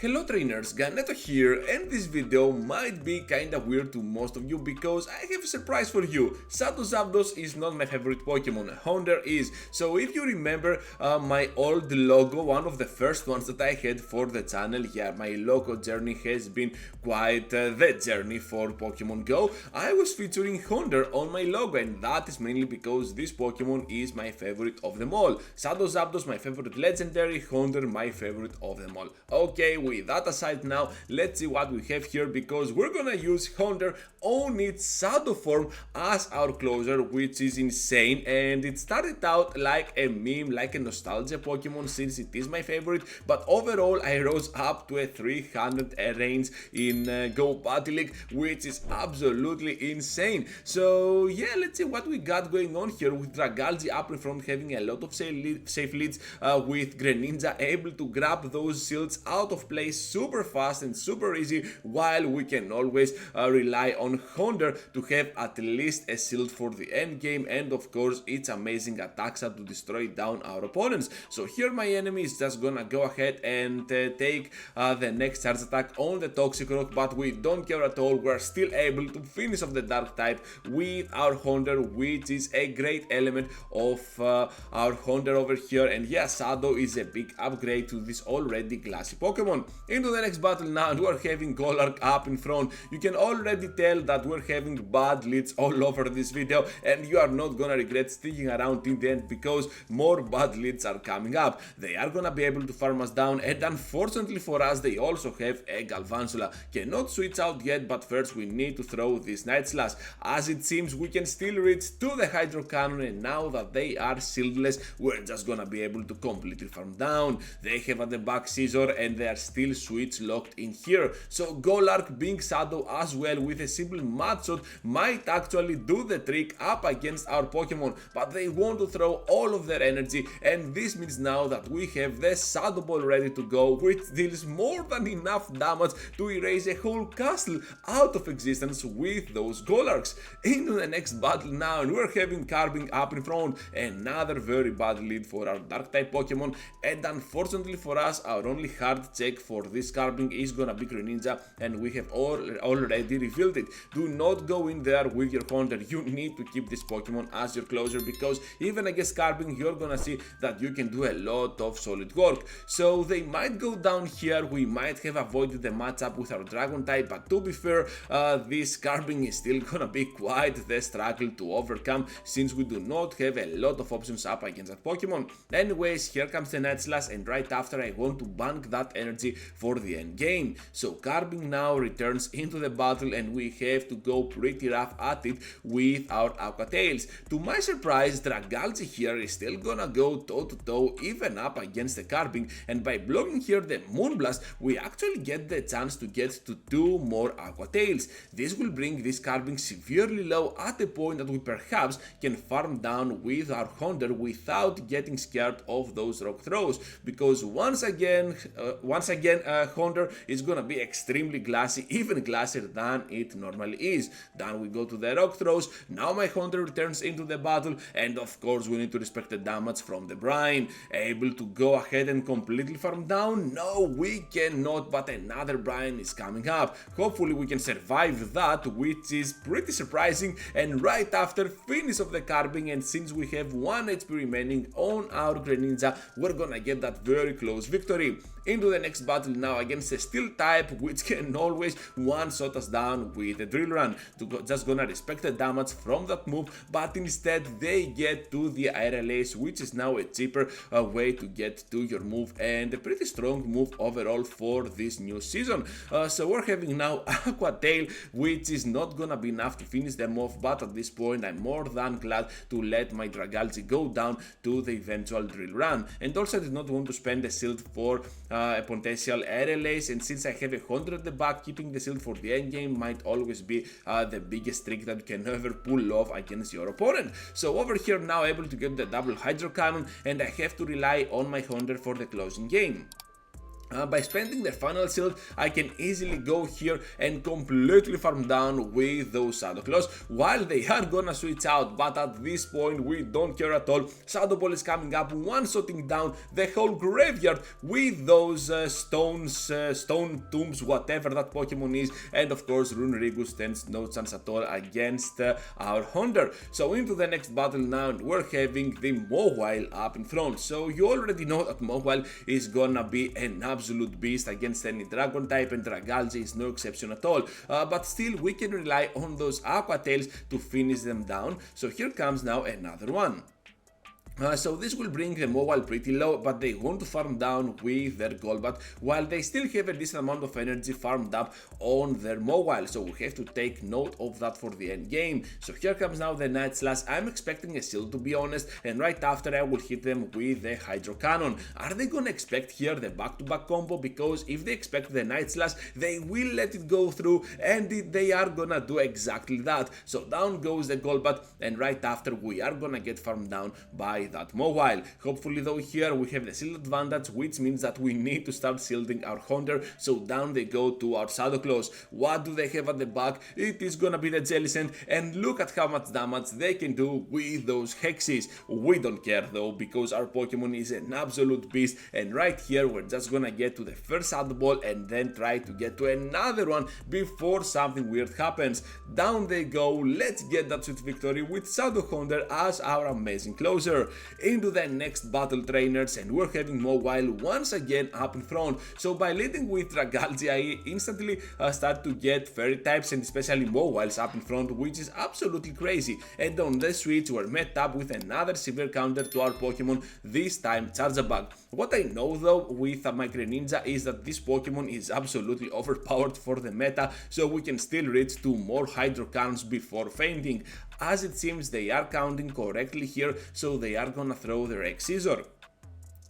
Hello trainers, Ganeto here, and this video might be kinda weird to most of you because I have a surprise for you. Zapdos is not my favorite Pokemon, Honda is. So if you remember my old logo, one of the first ones that I had for the channel, yeah, my logo journey has been quite the journey for Pokemon Go. I was featuring Honda on my logo, and that is mainly because this Pokemon is my favorite of them all. Zapdos my favorite legendary, Honda my favorite of them all. Okay, with that aside now, let's see what we have here because we're gonna use Honda on its shadow form as our closer, which is insane, and it started out like a meme, like a nostalgia Pokemon since it is my favorite, but overall I rose up to a 300 range in Go Battle League, which is absolutely insane. So yeah, let's see what we got going on here with Dragalge up in front, having a lot of safe leads, with Greninja able to grab those shields out of place super fast and super easy, while we can always rely on Honda to have at least a shield for the end game, and of course its amazing attacks to destroy down our opponents. So here my enemy is just gonna go ahead and take the next charge attack on the Toxic Rock, but we don't care at all. We're still able to finish off the Dark type with our Honda, which is a great element of our Honda over here, and yeah, Shadow is a big upgrade to this already glassy Pokemon. Into the next battle now, and we're having Golurk up in front. You can already tell that we're having bad leads all over this video, and you are not gonna regret sticking around in the end because more bad leads are coming up. They are gonna be able to farm us down, and unfortunately for us, they also have a Galvantula. Cannot switch out yet, but first we need to throw this Night Slash. As it seems, we can still reach to the Hydro Cannon, and now that they are shieldless, we're just gonna be able to completely farm down. They have at the back Scizor, and they are still switch locked in here. So Golurk being Shadow as well with a simple Mud Shot might actually do the trick up against our Pokemon, but they want to throw all of their energy, and this means now that we have the Shadow Ball ready to go, which deals more than enough damage to erase a whole castle out of existence with those Golurks. Into the next battle now, and we're having Carbink up in front, another very bad lead for our Dark type Pokemon, and unfortunately for us, our only hard check for this Carbink is gonna be Greninja, and we have already revealed it. Do not go in there with your Honda. You need to keep this Pokemon as your closer, because even against Carbink you're gonna see that you can do a lot of solid work. So they might go down here. We might have avoided the matchup with our Dragon type, but to be fair, this Carbink is still gonna be quite the struggle to overcome since we do not have a lot of options up against that Pokemon. Anyways, here comes the Night Slash, and right after I want to bank that energy for the end game. So Carbink now returns into the battle, and we have to go pretty rough at it with our Aqua Tails. To my surprise, Dragalge here is still gonna go toe to toe even up against the Carbink, and by blocking here the Moonblast, we actually get the chance to get to 2 more Aqua Tails. This will bring this Carbink severely low at a point that we perhaps can farm down with our Honda without getting scared of those rock throws, because once again Honda is gonna be extremely glassy, even glassier than it normally is. Then we go to the rock throws. Now my Honda returns into the battle, and of course we need to respect the damage from the brine. Able to go ahead and completely farm down? No, we cannot, but another brine is coming up. Hopefully we can survive that, which is pretty surprising, and right after finish of the Carbink, and since we have 1 HP remaining on our Greninja, we're gonna get that very close victory. Into the next battle now against a Steel type, which can always one-shot us down with a Drill Run. Just gonna respect the damage from that move, but instead they get to the Aerial Ace, which is now a cheaper way to get to your move, and a pretty strong move overall for this new season. So we're having now Aqua Tail, which is not gonna be enough to finish them off, but at this point I'm more than glad to let my Dragalge go down to the eventual Drill Run, and also I did not want to spend a shield for a potential Aerial Ace, and since I have a Honda at the back, keeping the shield for the end game might always be the biggest trick that you can ever pull off against your opponent. So over here now able to get the double Hydro Cannon, and I have to rely on my Honda for the closing game. By spending their final shield, I can easily go here and completely farm down with those Shadow Claws while they are gonna switch out, but at this point we don't care at all. Shadow Ball is coming up, one-shotting down the whole graveyard with those stone tombs, whatever that Pokemon is, and of course Runerigus stands no chance at all against our Honda. So into the next battle now, and we're having the Mawile up in front. So you already know that Mawile is gonna be an absolute beast against any dragon type, and Dragalge is no exception at all, but still we can rely on those Aqua Tails to finish them down. So here comes now another one. So this will bring the Mawile pretty low, but they want to farm down with their Golbat while they still have a decent amount of energy farmed up on their Mawile, so we have to take note of that for the end game. So here comes now the Night Slash. I'm expecting a shield, to be honest, and right after I will hit them with the Hydro Cannon. Are they gonna expect here the back-to-back combo? Because if they expect the Night Slash, they will let it go through, and they are gonna do exactly that. So down goes the Golbat, and right after we are gonna get farmed down by that Mawile. Hopefully though here we have the shield advantage, which means that we need to start shielding our Honda. So down they go to our Shadow Claws. What do they have at the back? It is gonna be the Jelly Sand, and look at how much damage they can do with those hexes. We don't care though, because our Pokemon is an absolute beast, and right here we're just gonna get to the first Shadow Ball and then try to get to another one before something weird happens. Down they go. Let's get that sweet victory with Shadow Honda as our amazing closer. Into the next battle, trainers, and we're having Mawile once again up in front. So by leading with Dragalge, I instantly start to get fairy types, and especially Mawiles up in front, which is absolutely crazy. And on the switch we're met up with another severe counter to our Pokemon, this time Charjabug. What I know though with my Greninja is that this Pokemon is absolutely overpowered for the meta, so we can still reach to more Hydro Cannons before fainting. As it seems they are counting correctly here, so they are gonna throw their X-Scissor.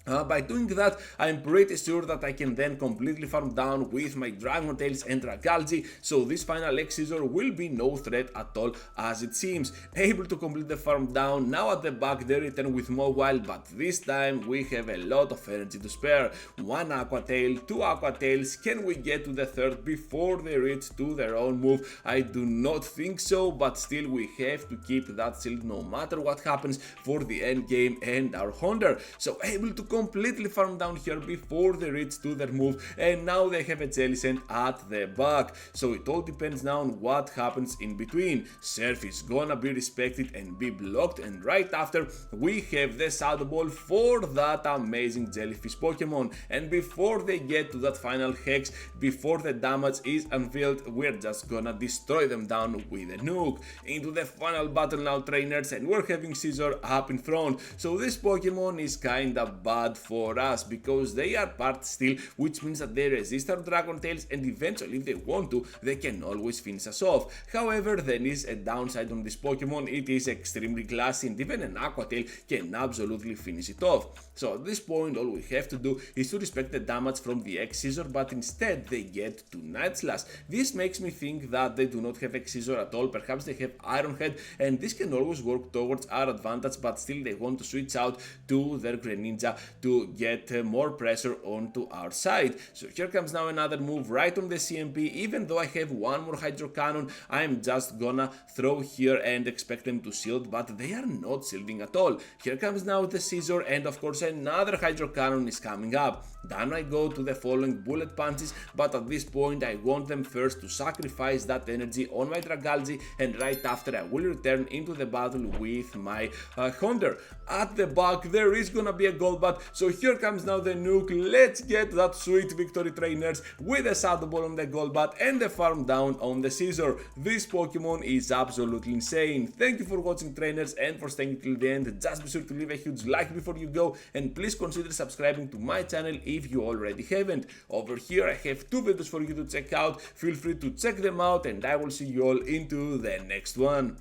By doing that, I'm pretty sure that I can then completely farm down with my Dragon Tails and Dragalge, so this final X-Scissor will be no threat at all as it seems. Able to complete the farm down, now at the back they return with Mawile, but this time we have a lot of energy to spare. One Aqua Tail, two Aqua Tails, can we get to the third before they reach to their own move? I do not think so, but still we have to keep that shield no matter what happens for the end game and our Honda. So able to completely farm down here before they reach to their move, and now they have a Jelly Sand at the back. So it all depends now on what happens in between. Surf is gonna be respected and be blocked, and right after we have the Shadow Ball for that amazing Jellyfish Pokemon. And before they get to that final Hex, before the damage is unveiled, we're just gonna destroy them down with a nuke. Into the final battle now, trainers, and we're having Scissor up in front. So this Pokemon is kinda bad for us because they are part steel, which means that they resist our Dragon Tails, and eventually if they want to, they can always finish us off. However, there is a downside on this Pokemon. It is extremely glassy, and even an Aqua Tail can absolutely finish it off. So at this point all we have to do is to respect the damage from the X-Scissor, but instead they get to Night Slash. This makes me think that they do not have X-Scissor at all. Perhaps they have Iron Head, and this can always work towards our advantage, but still they want to switch out to their Greninja to get more pressure onto our side. So here comes now another move right on the CMP. Even though I have one more Hydro Cannon, I'm just gonna throw here and expect them to shield, but they are not shielding at all. Here comes now the Scissor, and of course another Hydro Cannon is coming up. Then I go to the following Bullet Punches, but at this point I want them first to sacrifice that energy on my Dragalge, and right after I will return into the battle with my Honda. At the back there is gonna be a Golbat, so here comes now the nuke. Let's get that sweet victory, trainers, with a Shadow Ball on the Golbat and the farm down on the Scissor. This Pokemon is absolutely insane. Thank you for watching, trainers, and for staying till the end. Just be sure to leave a huge like before you go, and please consider subscribing to my channel if you already haven't. Over here I have two videos for you to check out. Feel free to check them out, and I will see you all into the next one.